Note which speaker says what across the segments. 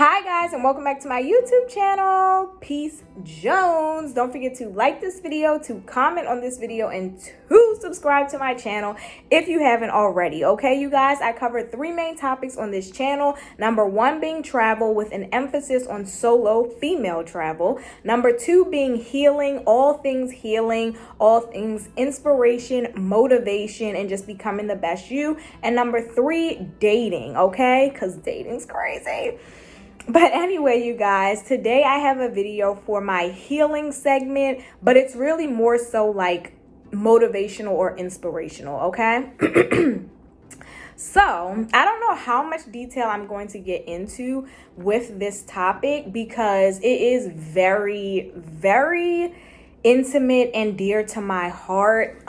Speaker 1: Hi guys, and welcome back to my YouTube channel, Peace Jones. Don't forget to like this video, to comment on this video, and to subscribe to my channel if you haven't already. Okay, you guys, I covered three main topics on this channel. Number one being travel with an emphasis on solo female travel. Number two being healing, all things inspiration, motivation, and just becoming the best you. And number three, dating, okay? Because dating's crazy. But anyway, you guys, today I have a video for my healing segment, but it's really more so like motivational or inspirational, okay? So, I don't know how much detail I'm going to get into with this topic because it is very, very intimate and dear to my heart.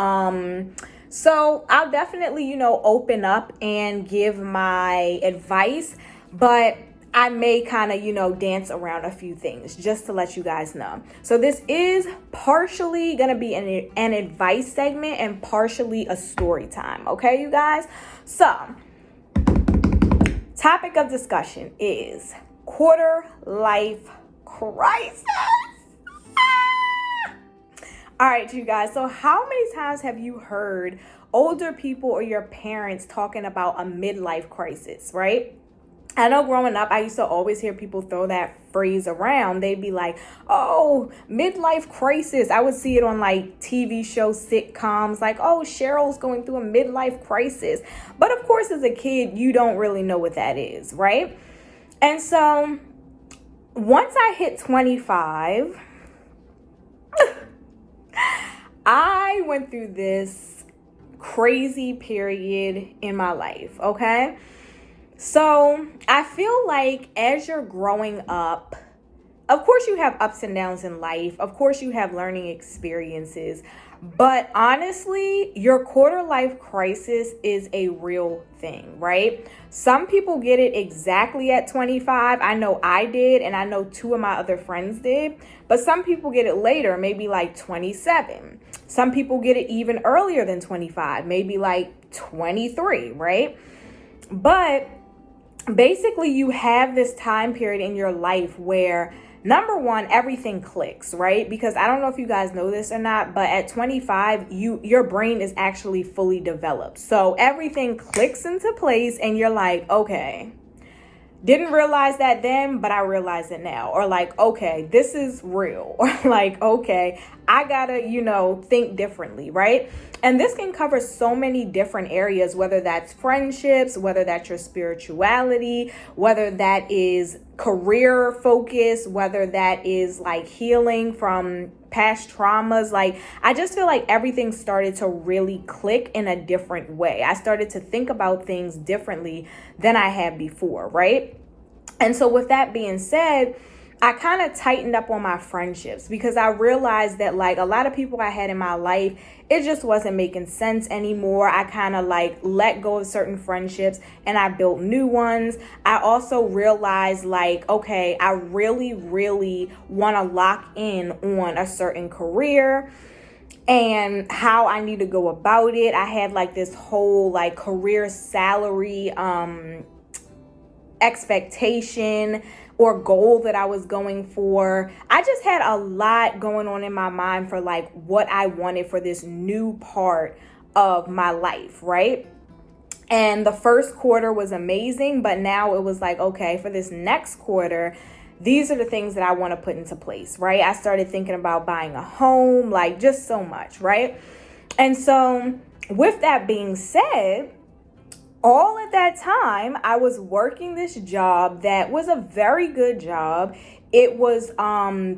Speaker 1: So I'll definitely, open up and give my advice, but I may kind of, dance around a few things just to let you guys know. So this is partially going to be an advice segment and partially a story time. Okay, you guys? So, topic of discussion is quarter life crisis. All right, you guys. So how many times have you heard older people or your parents talking about a midlife crisis, right? I know growing up, I used to always hear people throw that phrase around. They'd be like, oh, midlife crisis. I would see it on like TV shows, sitcoms, like, oh, Cheryl's going through a midlife crisis. But of course, as a kid, you don't really know what that is, right? And so once I hit 25, I went through this crazy period in my life, okay? So I feel like as you're growing up, of course you have ups and downs in life. Of course you have learning experiences. But honestly, your quarter life crisis is a real thing, right? Some people get it exactly at 25. I know I did, and I know two of my other friends did. But some people get it later, maybe like 27. Some people get it even earlier than 25, maybe like 23, right? But basically, you have this time period in your life where, number one, everything clicks, right? Because I don't know if you guys know this or not, but at 25, your brain is actually fully developed. So everything clicks into place and you're like, okay, didn't realize that then, but I realize it now. Or like, okay, this is real. Or like, okay, I gotta, think differently, right? And this can cover so many different areas, whether that's friendships, whether that's your spirituality, whether that is career focus, whether that is like healing from past traumas. Like, I just feel like everything started to really click in a different way. I started to think about things differently than I had before, right? And so with that being said, I kind of tightened up on my friendships because I realized that like a lot of people I had in my life, it just wasn't making sense anymore. I kind of like let go of certain friendships and I built new ones. I also realized like, okay, I really, really want to lock in on a certain career and how I need to go about it. I had like this whole like career salary expectation or goal that I was going for. I just had a lot going on in my mind for like what I wanted for this new part of my life, right? And the first quarter was amazing, but now it was like, okay, for this next quarter, these are the things that I want to put into place, right? I started thinking about buying a home, like just so much, right? And so with that being said, all at that time, I was working this job that was a very good job. It was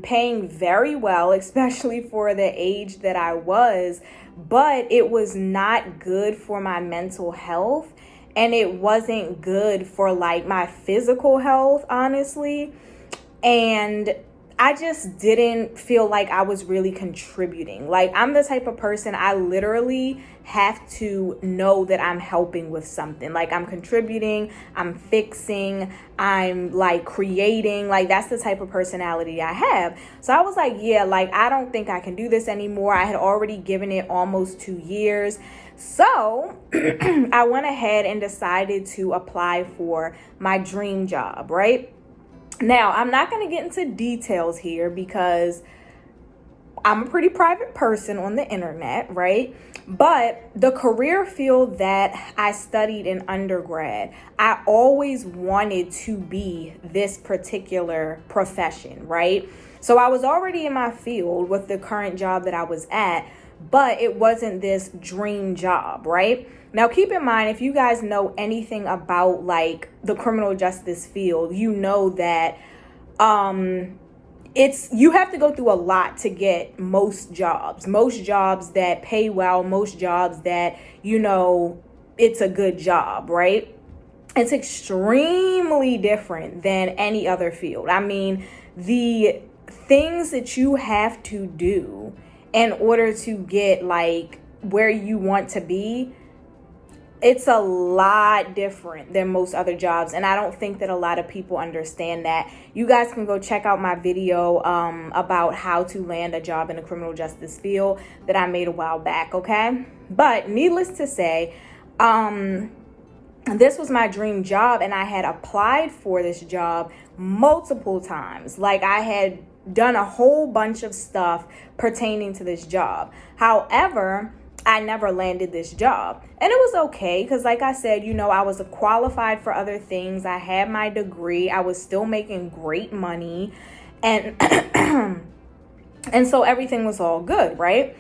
Speaker 1: paying very well, especially for the age that I was, but it was not good for my mental health and it wasn't good for like my physical health, honestly. And I just didn't feel like I was really contributing. Like, I'm the type of person, I literally have to know that I'm helping with something. Like, I'm contributing, I'm fixing, I'm like creating. Like, that's the type of personality I have. So I was like, yeah, like, I don't think I can do this anymore. I had already given it almost 2 years. So I went ahead and decided to apply for my dream job, right? Now, I'm not going to get into details here because I'm a pretty private person on the internet, right? But the career field that I studied in undergrad, I always wanted to be this particular profession, right? So I was already in my field with the current job that I was at, but it wasn't this dream job, right? Now, keep in mind, if you guys know anything about like the criminal justice field, you know that you have to go through a lot to get most jobs that pay well, most jobs that, it's a good job, right? It's extremely different than any other field. I mean, the things that you have to do in order to get like where you want to be, it's a lot different than most other jobs. And I don't think that a lot of people understand that. You guys can go check out my video about how to land a job in the criminal justice field that I made a while back, okay? But needless to say, this was my dream job, and I had applied for this job multiple times. Like, I had done a whole bunch of stuff pertaining to this job. However, I never landed this job. And it was okay because, like I said, I was qualified for other things. I had my degree. I was still making great money. And and so everything was all good, right?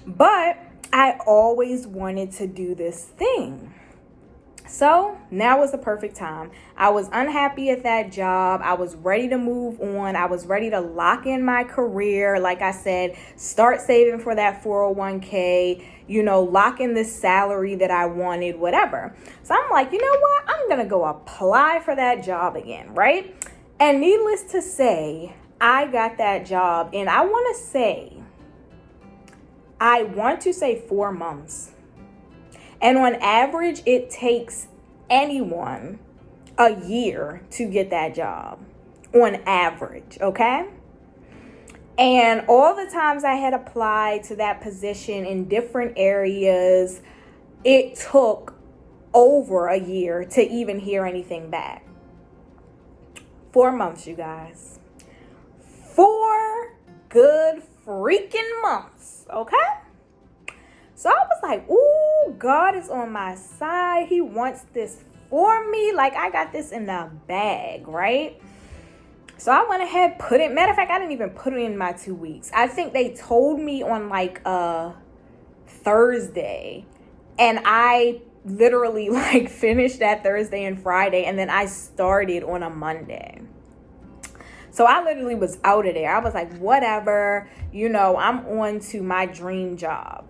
Speaker 1: But I always wanted to do this thing. So now was the perfect time. I was unhappy at that job. I was ready to move on. I was ready to lock in my career. Like I said, start saving for that 401k, lock in the salary that I wanted, whatever. So I'm like, you know what? I'm going to go apply for that job again, right? And needless to say, I got that job, and I want to say 4 months. And on average, it takes anyone a year to get that job. On average, okay? And all the times I had applied to that position in different areas, it took over a year to even hear anything back. 4 months, you guys. 4 good freaking months, okay? So I was like, ooh, God is on my side. He wants this for me. Like, I got this in the bag, right? So I went ahead, matter of fact, I didn't even put it in my 2 weeks. I think they told me on like a Thursday, and I literally like finished that Thursday and Friday, and then I started on a Monday. So I literally was out of there. I was like, whatever, I'm on to my dream job.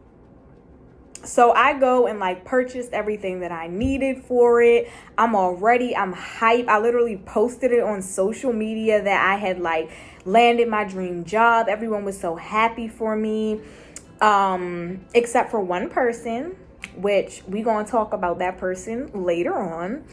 Speaker 1: So I go and like purchased everything that I needed for it. I'm hyped. I literally posted it on social media that I had like landed my dream job. Everyone was so happy for me, except for one person, which we gonna talk about that person later on.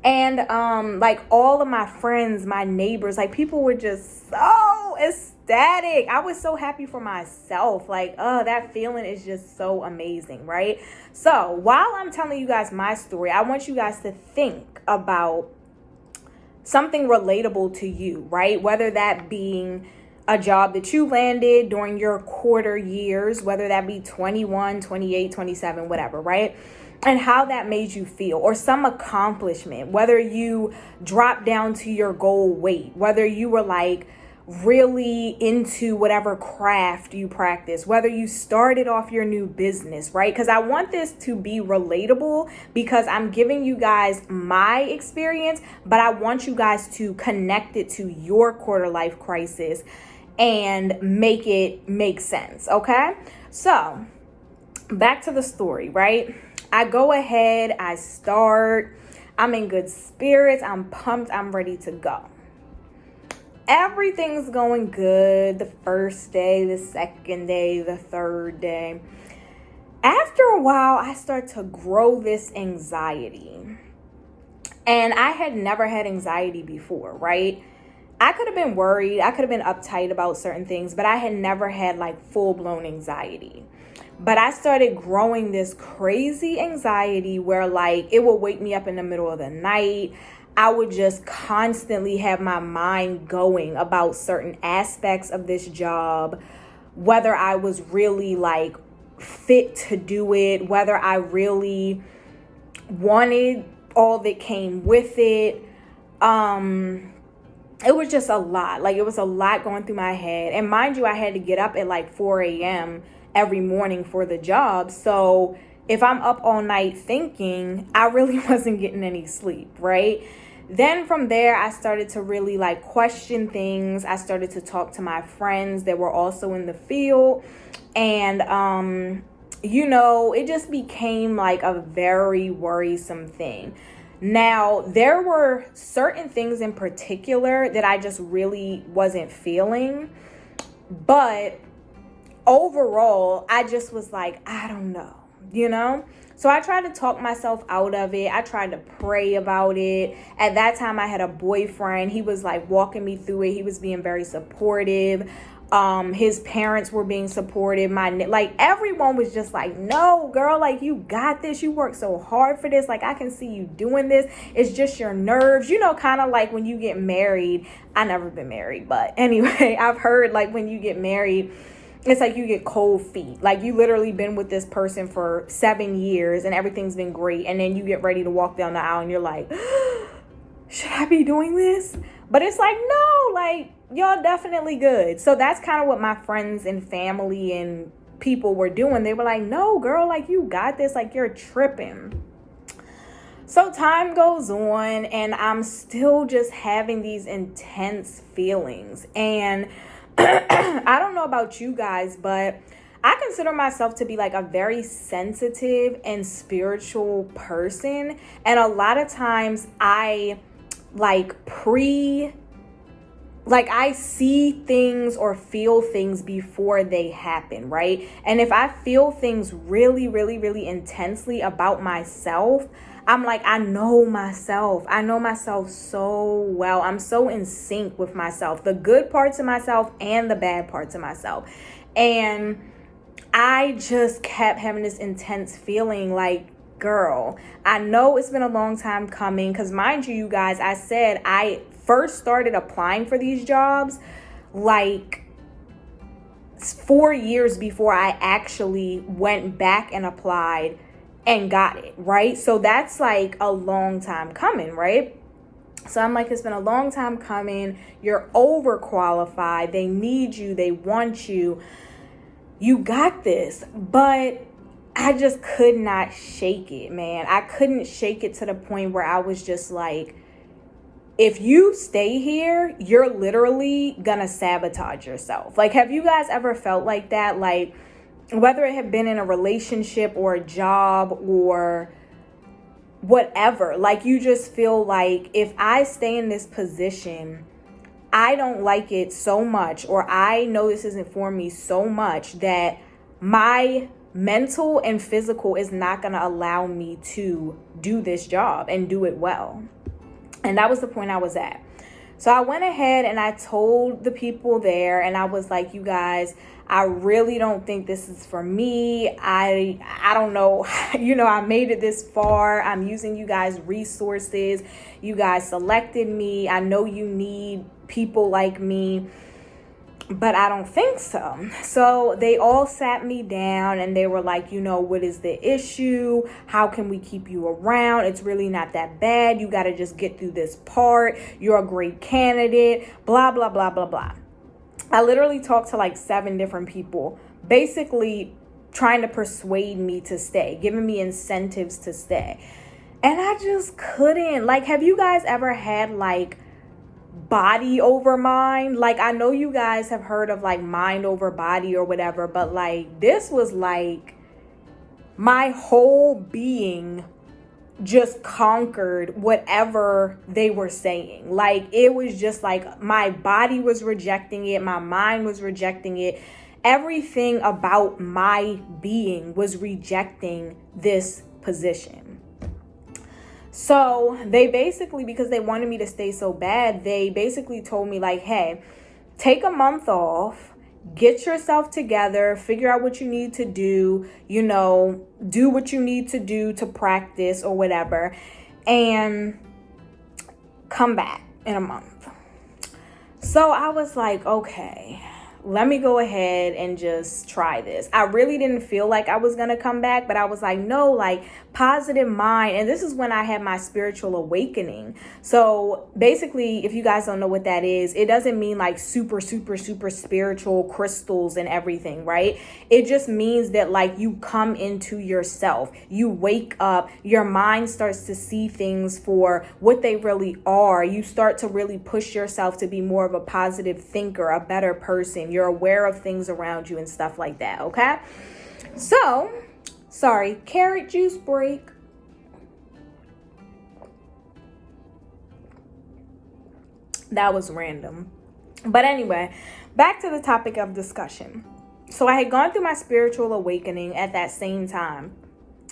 Speaker 1: And like all of my friends, my neighbors, like people were just so ecstatic. I was so happy for myself. Like, that feeling is just so amazing, right? So while I'm telling you guys my story, I want you guys to think about something relatable to you, right? Whether that being a job that you landed during your quarter years, whether that be 21, 28, 27, whatever, right? And how that made you feel, or some accomplishment, whether you dropped down to your goal weight, whether you were like really into whatever craft you practice, whether you started off your new business, right? Because I want this to be relatable because I'm giving you guys my experience, but I want you guys to connect it to your quarter life crisis and make it make sense, okay? So back to the story, right? I go ahead, I start, I'm in good spirits, I'm pumped, I'm ready to go. Everything's going good the first day, the second day, the third day. After a while, I start to grow this anxiety. And I had never had anxiety before, right? I could have been worried, I could have been uptight about certain things, but I had never had like full-blown anxiety. But I started growing this crazy anxiety where like it would wake me up in the middle of the night. I would just constantly have my mind going about certain aspects of this job, whether I was really like fit to do it, whether I really wanted all that came with it. It was just a lot. Like, it was a lot going through my head. And mind you, I had to get up at like 4 a.m. every morning for the job. So if I'm up all night thinking, I really wasn't getting any sleep, right? Then from there, I started to really like question things. I started to talk to my friends that were also in the field. And, it just became like a very worrisome thing. Now, there were certain things in particular that I just really wasn't feeling. But overall, I just was like, I don't know. So I tried to talk myself out of it. I tried to pray about it. At that time, I had a boyfriend. He was like walking me through it. He was being very supportive. His parents were being supportive. Everyone was just like, no, girl, like, you got this. You worked so hard for this. Like, I can see you doing this. It's just your nerves, kind of like when you get married. I never been married, but anyway, I've heard like when you get married, it's like you get cold feet. Like, you literally been with this person for 7 years and everything's been great. And then you get ready to walk down the aisle and you're like, should I be doing this? But it's like, no, like, y'all definitely good. So that's kind of what my friends and family and people were doing. They were like, no, girl, like, you got this. Like, you're tripping. So time goes on and I'm still just having these intense feelings. And I don't know about you guys, but I consider myself to be like a very sensitive and spiritual person. And a lot of times I I see things or feel things before they happen, right? And if I feel things really, really, really intensely about myself, I'm like, I know myself. I know myself so well. I'm so in sync with myself, the good parts of myself and the bad parts of myself. And I just kept having this intense feeling like, girl, I know it's been a long time coming. Because mind you guys, I said I first started applying for these jobs like 4 years before I actually went back and applied and got it, right? So that's like a long time coming, right? So I'm like, it's been a long time coming. You're overqualified. They need you. They want you. You got this. But I just could not shake it, man. I couldn't shake it to the point where I was just like, if you stay here, you're literally gonna sabotage yourself. Like, have you guys ever felt like that? Like, whether it had been in a relationship or a job or whatever, like, you just feel like, if I stay in this position, I don't like it so much, or I know this isn't for me so much, that my mental and physical is not going to allow me to do this job and do it well. And that was the point I was at. So I went ahead and I told the people there, and I was like, you guys, I really don't think this is for me. I don't know. I made it this far. I'm using you guys' resources. You guys selected me. I know you need people like me, but I don't think so. So they all sat me down and they were like, what is the issue? How can we keep you around? It's really not that bad. You got to just get through this part. You're a great candidate, blah, blah, blah, blah, blah. I literally talked to like 7 different people, basically trying to persuade me to stay, giving me incentives to stay. And I just couldn't. Like, have you guys ever had like body over mind? Like, I know you guys have heard of like mind over body or whatever, but like, this was like my whole being just conquered whatever they were saying. Like, it was just like my body was rejecting it, my mind was rejecting it, everything about my being was rejecting this position. So they basically, because they wanted me to stay so bad, they basically told me like, hey, take a month off, get yourself together, figure out what you need to do, do what you need to do to practice or whatever. And come back in a month. So I was like, okay, let me go ahead and just try this. I really didn't feel like I was going to come back, but I was like, no, like positive mind. And this is when I had my spiritual awakening. So basically, if you guys don't know what that is, it doesn't mean like super, super, super spiritual crystals and everything, right? It just means that like you come into yourself, you wake up, your mind starts to see things for what they really are. You start to really push yourself to be more of a positive thinker, a better person. You're aware of things around you and stuff like that, okay? So, sorry, carrot juice break. That was random. But anyway, back to the topic of discussion. So I had gone through my spiritual awakening at that same time.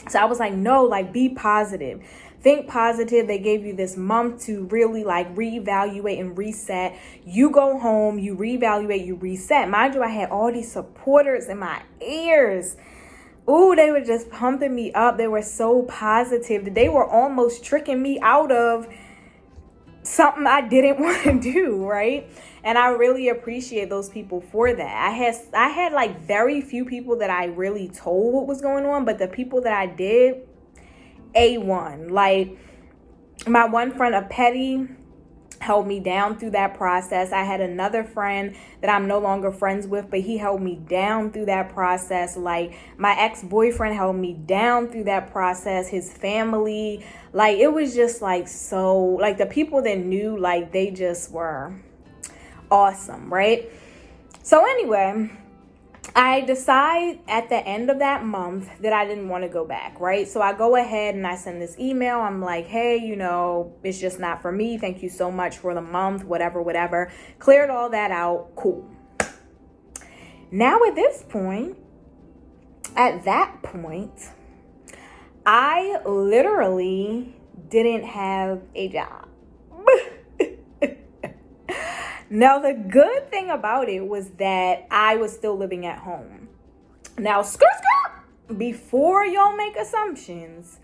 Speaker 1: So I was like, no, like be positive. Think positive. They gave you this month to really like reevaluate and reset. You go home, you reevaluate, you reset. Mind you, I had all these supporters in my ears. Ooh, they were just pumping me up. They were so positive. They were almost tricking me out of something I didn't want to do, right? And I really appreciate those people for that. I had like very few people that I really told what was going on, but the people that I did, A1. Like my one friend, a Petty, held me down through that process. I had another friend that I'm no longer friends with, but he held me down through that process. Like my ex-boyfriend held me down through that process, his family. Like it was just like so, like the people that knew, like they just were awesome, right? So anyway, I decide at the end of that month that I didn't want to go back, right? So I go ahead and I send this email. I'm like, hey, it's just not for me. Thank you so much for the month, whatever. Cleared all that out. Cool. Now at that point, I literally didn't have a job. Now, the good thing about it was that I was still living at home. Now, before y'all make assumptions,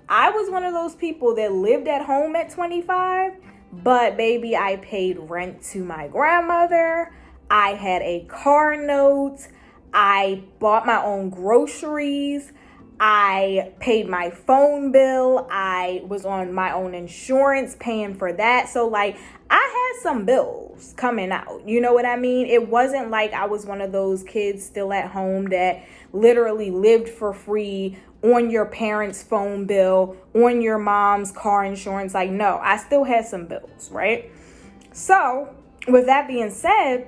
Speaker 1: I was one of those people that lived at home at 25, but baby, I paid rent to my grandmother. I had a car note. I bought my own groceries. I paid my phone bill. I was on my own insurance paying for that. So like I had some bills coming out. You know what I mean? It wasn't like I was one of those kids still at home that literally lived for free on your parents' phone bill, on your mom's car insurance. Like, no, I still had some bills, right? So with that being said,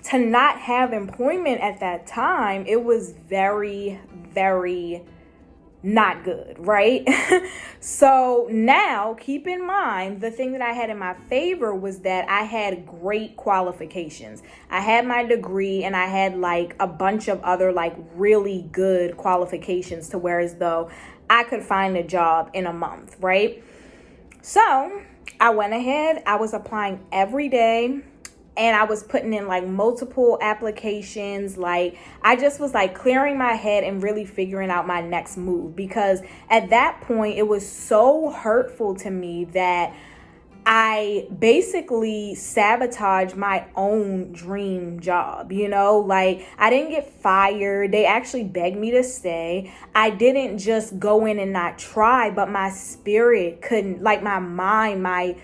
Speaker 1: to not have employment at that time, it was very, very not good, right? So now keep in mind, the thing that I had in my favor was that I had great qualifications. I had my degree and I had like a bunch of other like really good qualifications to where as though I could find a job in a month, right? So I went ahead, I was applying every day. And I was putting in like multiple applications. Like I just was like clearing my head and really figuring out my next move, because at that point it was so hurtful to me that I basically sabotaged my own dream job, like I didn't get fired. They actually begged me to stay. I didn't just go in and not try, but my spirit couldn't, like my mind,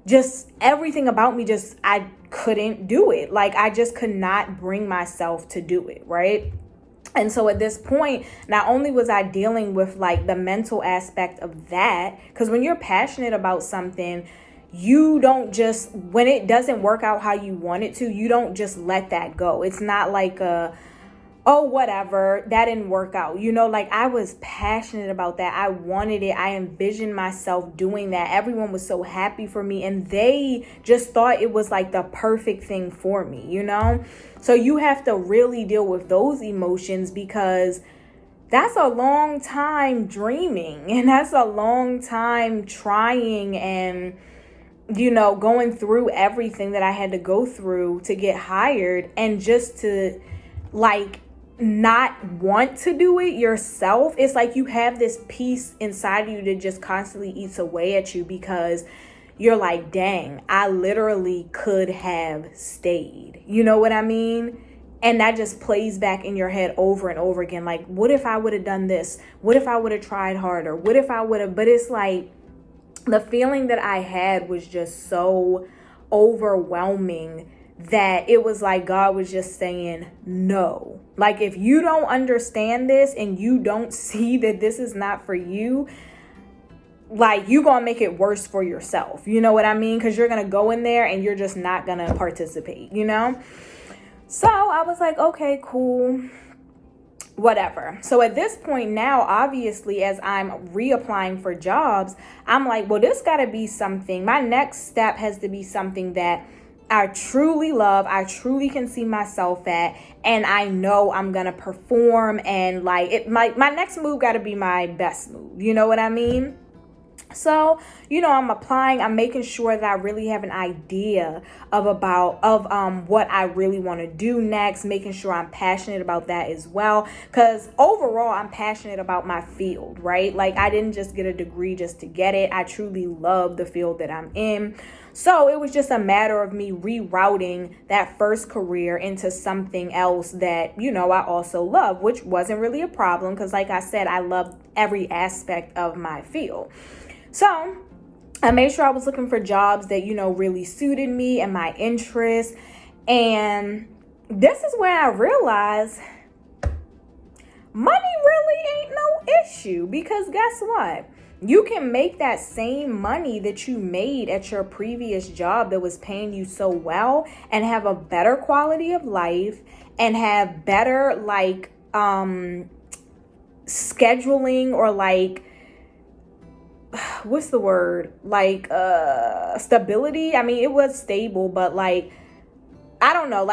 Speaker 1: just everything about me, I couldn't do it. Like I just could not bring myself to do it, right? And so at this point, not only was I dealing with like the mental aspect of that, because when you're passionate about something, you don't just, when it doesn't work out how you want it to, you don't just let that go. It's not like oh, whatever, that didn't work out. Like I was passionate about that. I wanted it. I envisioned myself doing that. Everyone was so happy for me and they just thought it was like the perfect thing for me, So you have to really deal with those emotions, because that's a long time dreaming and that's a long time trying and, going through everything that I had to go through to get hired, and just to like not want to do it yourself. It's like you have this piece inside of you that just constantly eats away at you, because you're like, dang, I literally could have stayed. You know what I mean? And that just plays back in your head over and over again. Like, what if I would have done this? What if I would have tried harder? What if I would have? But it's like the feeling that I had was just so overwhelming that it was like God was just saying no. Like, if you don't understand this and you don't see that this is not for you, like, you gonna make it worse for yourself. You know what I mean? Because you're gonna go in there and you're just not gonna participate, you know? So I was like, okay, cool, whatever. So at this point now, obviously, as I'm reapplying for jobs, I'm like, well, this gotta be something. My next step has to be something that I truly love, I truly can see myself at, and I know I'm gonna perform, and like it my next move gotta be my best move. You know what I mean? So, I'm applying, I'm making sure that I really have an idea of what I really want to do next, making sure I'm passionate about that as well. Because overall, I'm passionate about my field, right? Like, I didn't just get a degree just to get it. I truly love the field that I'm in. So it was just a matter of me rerouting that first career into something else that, I also love, which wasn't really a problem because, like I said, I love every aspect of my field. So I made sure I was looking for jobs that, really suited me and my interests. And this is where I realized money really ain't no issue, because guess what? You can make that same money that you made at your previous job that was paying you so well and have a better quality of life and have better scheduling, or what's the word? Stability. I mean, it was stable, but I don't know,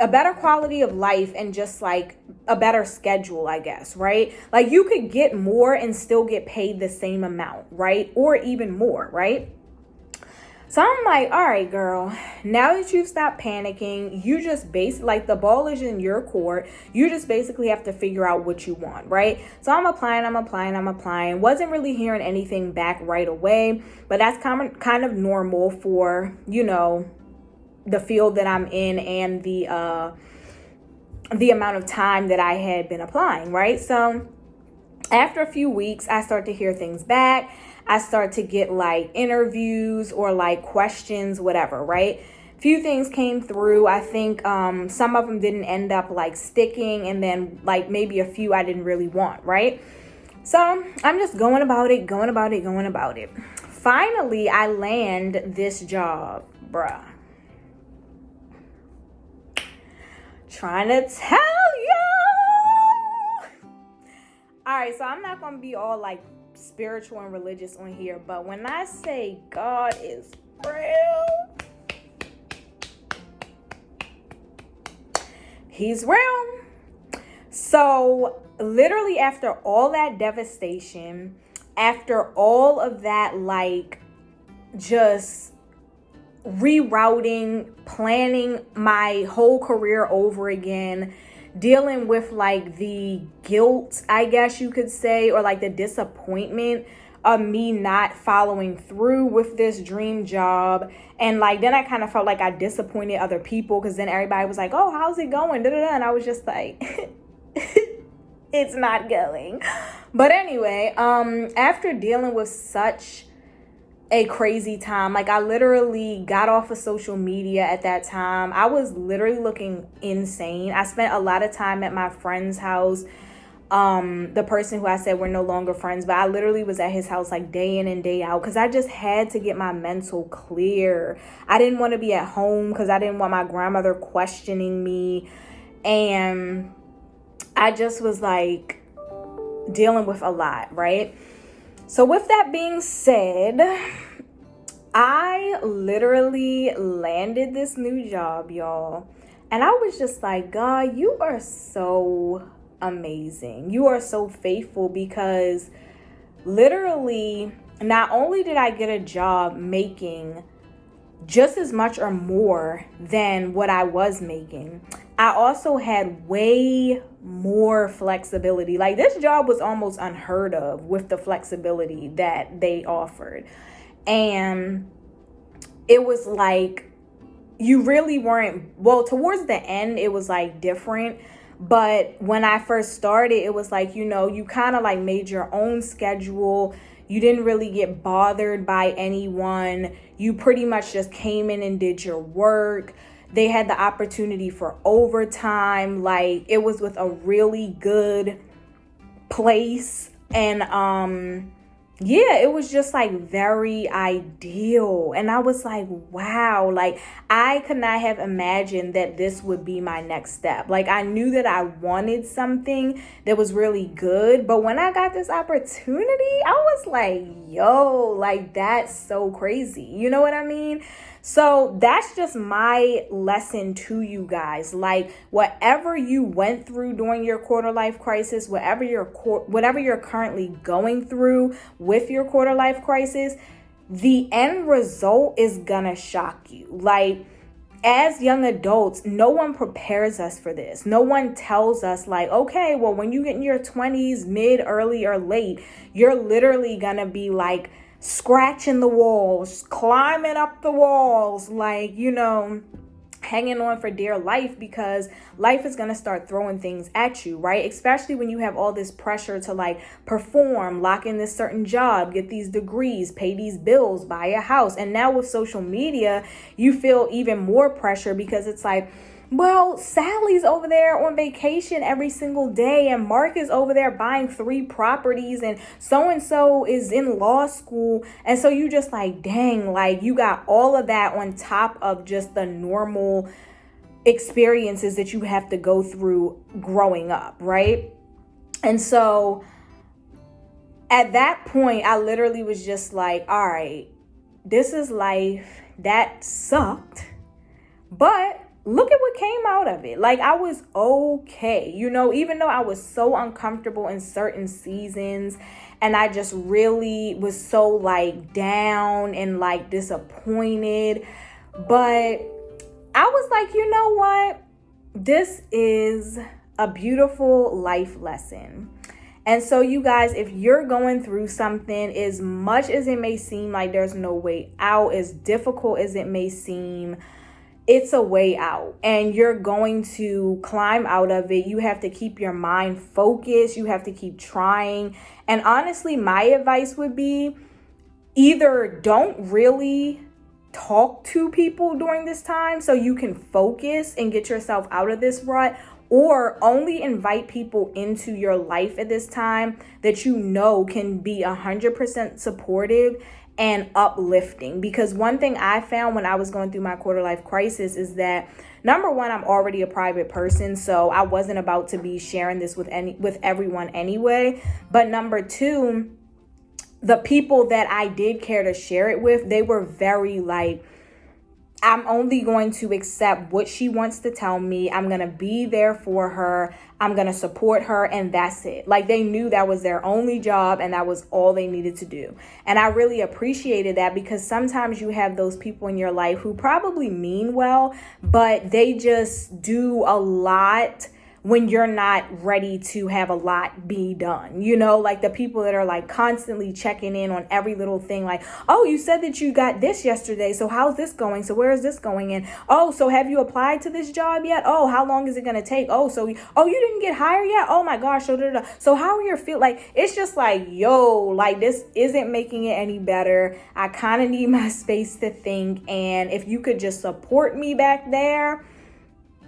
Speaker 1: a better quality of life and just a better schedule, I guess, right? Like, you could get more and still get paid the same amount, right? Or even more, right? So I'm like, all right, girl, now that you've stopped panicking, you just the ball is in your court. You just basically have to figure out what you want, right? So I'm applying. Wasn't really hearing anything back right away, but that's kind of normal for, the field that I'm in and the amount of time that I had been applying, right? So after a few weeks, I start to hear things back. I start to get interviews or questions, whatever, right? Few things came through. I think some of them didn't end up sticking, and then maybe a few I didn't really want, right? So I'm just going about it. Finally, I land this job, bruh. Trying to tell you. All right, so I'm not going to be all spiritual and religious on here, but when I say God is real, he's real. So literally, after all that devastation, after all of that just rerouting, planning my whole career over again, dealing with the guilt, I guess you could say, or the disappointment of me not following through with this dream job. And then I kind of felt like I disappointed other people, because then everybody was like, oh, how's it going? And I was just like, it's not going. But anyway, after dealing with such a crazy time, I literally got off of social media at that time. I was literally looking insane. I spent a lot of time at my friend's house. The person who I said we're no longer friends, but I literally was at his house day in and day out, because I just had to get my mental clear. I didn't want to be at home because I didn't want my grandmother questioning me, and I just was dealing with a lot, right? So with that being said, I literally landed this new job, y'all. And I was just like, God, you are so amazing. You are so faithful, because literally, not only did I get a job making just as much or more than what I was making, I also had way more flexibility. This job was almost unheard of with the flexibility that they offered. And it was like you really weren't, well, towards the end, it was like different. But when I first started, it was like, you kind of like made your own schedule. You didn't really get bothered by anyone. You pretty much just came in and did your work. They had the opportunity for overtime. Like, it was with a really good place. And yeah, it was just like very ideal. And I was like, wow, like I could not have imagined that this would be my next step. Like, I knew that I wanted something that was really good, but when I got this opportunity, I was like, yo, like that's so crazy. You know what I mean? So that's just my lesson to you guys. Like, whatever you went through during your quarter life crisis, whatever you're currently going through with your quarter life crisis, the end result is gonna shock you. Like, as young adults, no one prepares us for this. No one tells us like, okay, well, when you get in your 20s, mid, early, or late, you're literally gonna be like scratching the walls, climbing up the walls, like, hanging on for dear life, because life is going to start throwing things at you, right? Especially when you have all this pressure to like perform, lock in this certain job, get these degrees, pay these bills, buy a house. And now with social media, you feel even more pressure because it's like, well, Sally's over there on vacation every single day, and Mark is over there buying 3 properties, and so is in law school. And so you just like, dang, like you got all of that on top of just the normal experiences that you have to go through growing up, right? And so at that point, I literally was just like, all right, this is life. That sucked, but look at what came out of it. Like, I was okay, even though I was so uncomfortable in certain seasons, and I just really was so like down and like disappointed. But I was like, you know what? This is a beautiful life lesson. And so you guys, if you're going through something, as much as it may seem like there's no way out, as difficult as it may seem, it's a way out, and you're going to climb out of it. You have to keep your mind focused. You have to keep trying. And honestly, my advice would be either don't really talk to people during this time so you can focus and get yourself out of this rut, or only invite people into your life at this time that can be 100% supportive and uplifting. Because one thing I found when I was going through my quarter life crisis is that, number one, I'm already a private person, so I wasn't about to be sharing this with everyone anyway. But number two, the people that I did care to share it with, they were very like, I'm only going to accept what she wants to tell me. I'm going to be there for her. I'm going to support her. And that's it. Like, they knew that was their only job and that was all they needed to do. And I really appreciated that, because sometimes you have those people in your life who probably mean well, but they just do a lot when you're not ready to have a lot be done, like the people that are like constantly checking in on every little thing. Like, oh, you said that you got this yesterday, so how's this going? So where is this going in? Oh, so have you applied to this job yet? Oh, how long is it going to take? Oh, you didn't get hired yet? Oh my gosh. So how are your feel? Like, it's just like, yo, like this isn't making it any better. I kind of need my space to think. And if you could just support me back there,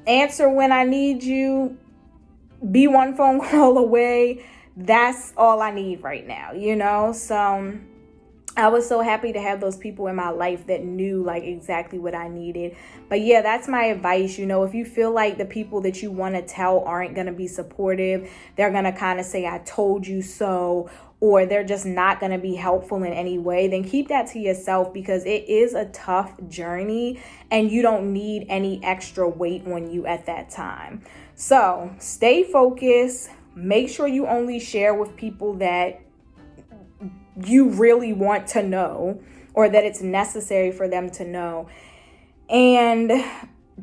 Speaker 1: answer when I need you, be one phone call away, that's all I need right now, So I was so happy to have those people in my life that knew like exactly what I needed. But yeah, that's my advice. If you feel like the people that you want to tell aren't going to be supportive, they're going to kind of say, I told you so, or they're just not going to be helpful in any way, then keep that to yourself, because it is a tough journey and you don't need any extra weight on you at that time. So stay focused. Make sure you only share with people that you really want to know, or that it's necessary for them to know. And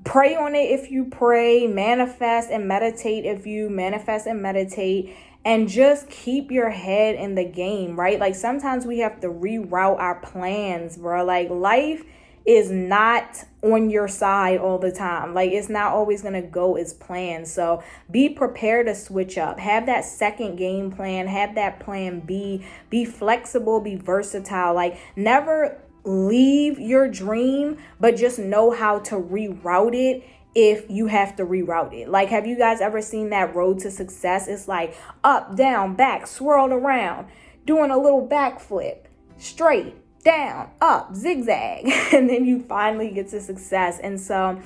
Speaker 1: pray on it if you pray, manifest and meditate if you manifest and meditate, and just keep your head in the game, right? Like, sometimes we have to reroute our plans, bro. Like, life is not on your side all the time. Like, it's not always going to go as planned. So be prepared to switch up. Have that second game plan. Have that plan B. Be flexible. Be versatile. Like, never leave your dream, but just know how to reroute it if you have to reroute it. Like, have you guys ever seen that Road to Success? It's like up, down, back, swirled around, doing a little backflip, straight, down, up, zigzag, and then you finally get to success. And so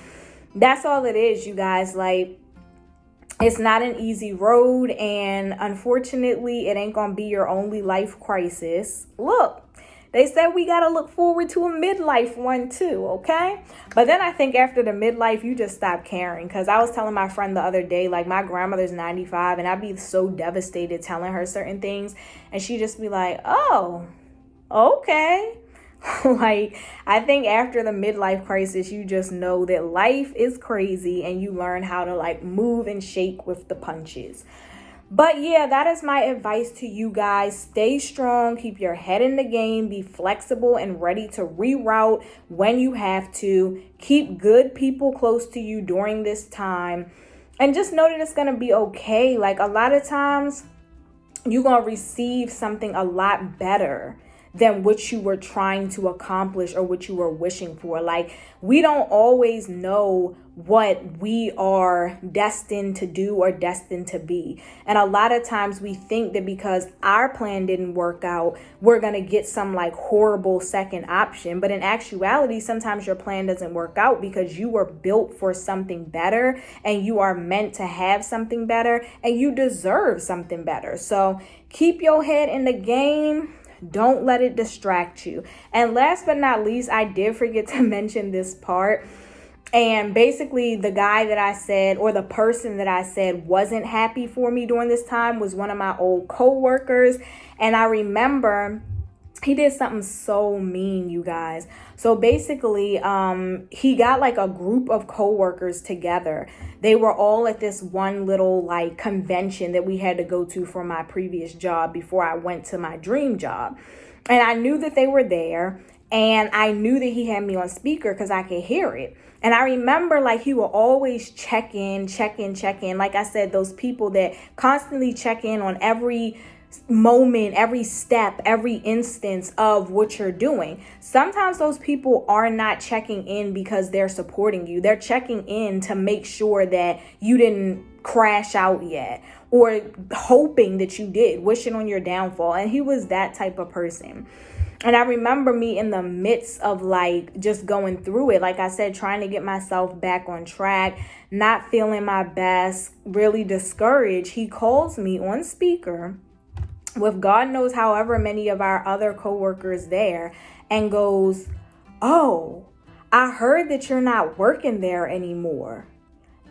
Speaker 1: that's all it is, you guys. Like, it's not an easy road, and unfortunately, it ain't gonna be your only life crisis. Look, they said we got to look forward to a midlife one too, okay? But then I think after the midlife, you just stop caring. Because I was telling my friend the other day, like, my grandmother's 95, and I'd be so devastated telling her certain things. And she'd just be like, oh, okay. Like, I think after the midlife crisis, you just know that life is crazy and you learn how to, like, move and shake with the punches. But yeah, that is my advice to you guys. Stay strong, keep your head in the game, be flexible and ready to reroute when you have to. Keep good people close to you during this time. And just know that it's going to be okay. Like, a lot of times you're going to receive something a lot better than what you were trying to accomplish or what you were wishing for. Like, we don't always know what we are destined to do or destined to be. And a lot of times we think that because our plan didn't work out, we're going to get some like horrible second option. But in actuality, sometimes your plan doesn't work out because you were built for something better and you are meant to have something better and you deserve something better. So keep your head in the game. Don't let it distract you. And last but not least, I did forget to mention this part. And basically, the guy that I said, or the person that I said wasn't happy for me during this time, was one of my old co-workers. And I remember he did something so mean, you guys. So basically, he got like a group of coworkers together. They were all at this one little like convention that we had to go to for my previous job before I went to my dream job. And I knew that they were there, and I knew that he had me on speaker because I could hear it. And I remember like he would always check in. Like I said, those people that constantly check in on every moment, every step, every instance of what you're doing. Sometimes those people are not checking in because they're supporting you. They're checking in to make sure that you didn't crash out yet, or hoping that you did, wishing on your downfall. And he was that type of person. And I remember me in the midst of like just going through it, like I said, trying to get myself back on track, not feeling my best, really discouraged. He calls me on speaker with God knows however many of our other coworkers there, and goes, "Oh, I heard that you're not working there anymore."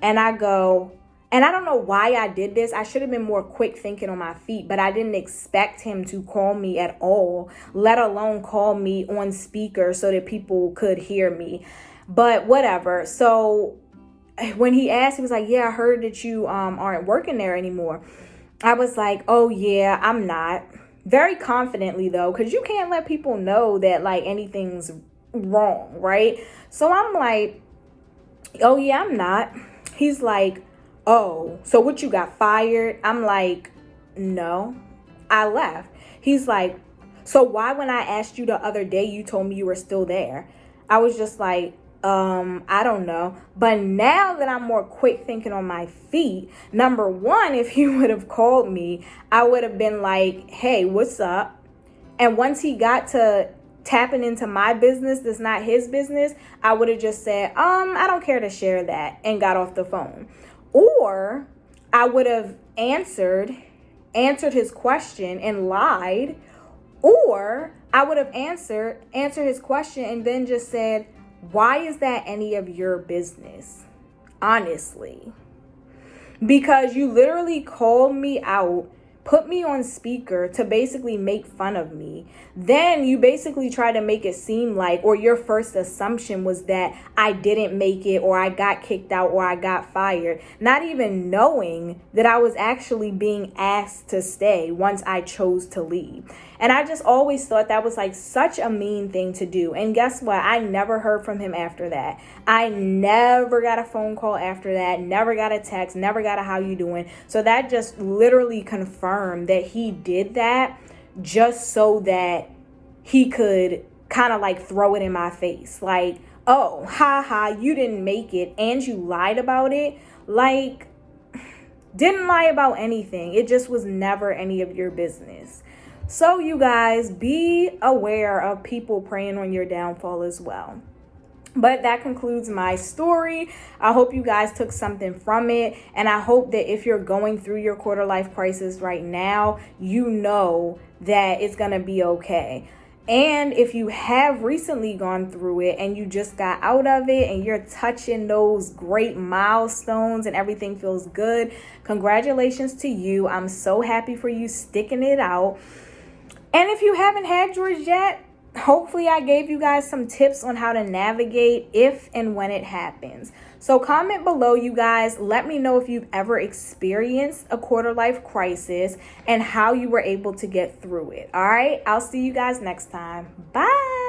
Speaker 1: And I go, and I don't know why I did this. I should have been more quick thinking on my feet, but I didn't expect him to call me at all, let alone call me on speaker so that people could hear me. But whatever. So when he asked, he was like, "Yeah, I heard that you aren't working there anymore." I was like, "Oh yeah, I'm not." Very confidently though, because you can't let people know that like anything's wrong, right? So I'm like, "Oh yeah, I'm not." He's like, "Oh, so what, you got fired?" I'm like, "No, I left." He's like, "So why when I asked you the other day, you told me you were still there?" I was just like, I don't know. But now that I'm more quick thinking on my feet, number one, if he would have called me, I would have been like, "Hey, what's up?" And once he got to tapping into my business that's not his business, I would have just said, I don't care to share that," and got off the phone. Or I would have answered his question and lied. Or I would have answered his question and then just said, "Why is that any of your business?" Honestly. Because you literally called me out put me on speaker to basically make fun of me. Then you basically try to make it seem like, or your first assumption was that I didn't make it, or I got kicked out, or I got fired, not even knowing that I was actually being asked to stay once I chose to leave. And I just always thought that was like such a mean thing to do. And guess what? I never heard from him after that. I never got a phone call after that, never got a text, never got a how you doing. So that just literally confirmed that he did that just so that he could kind of like throw it in my face. Like, oh, haha, you didn't make it and you lied about it. Like, didn't lie about anything. It just was never any of your business. So you guys, be aware of people preying on your downfall as well. But that concludes my story. I hope you guys took something from it. And I hope that if you're going through your quarter life crisis right now, you know that it's going to be okay. And if you have recently gone through it and you just got out of it and you're touching those great milestones and everything feels good, congratulations to you. I'm so happy for you sticking it out. And if you haven't had yours yet, hopefully I gave you guys some tips on how to navigate if and when it happens. So comment below, you guys. Let me know if you've ever experienced a quarter life crisis and how you were able to get through it. All right, I'll see you guys next time. Bye.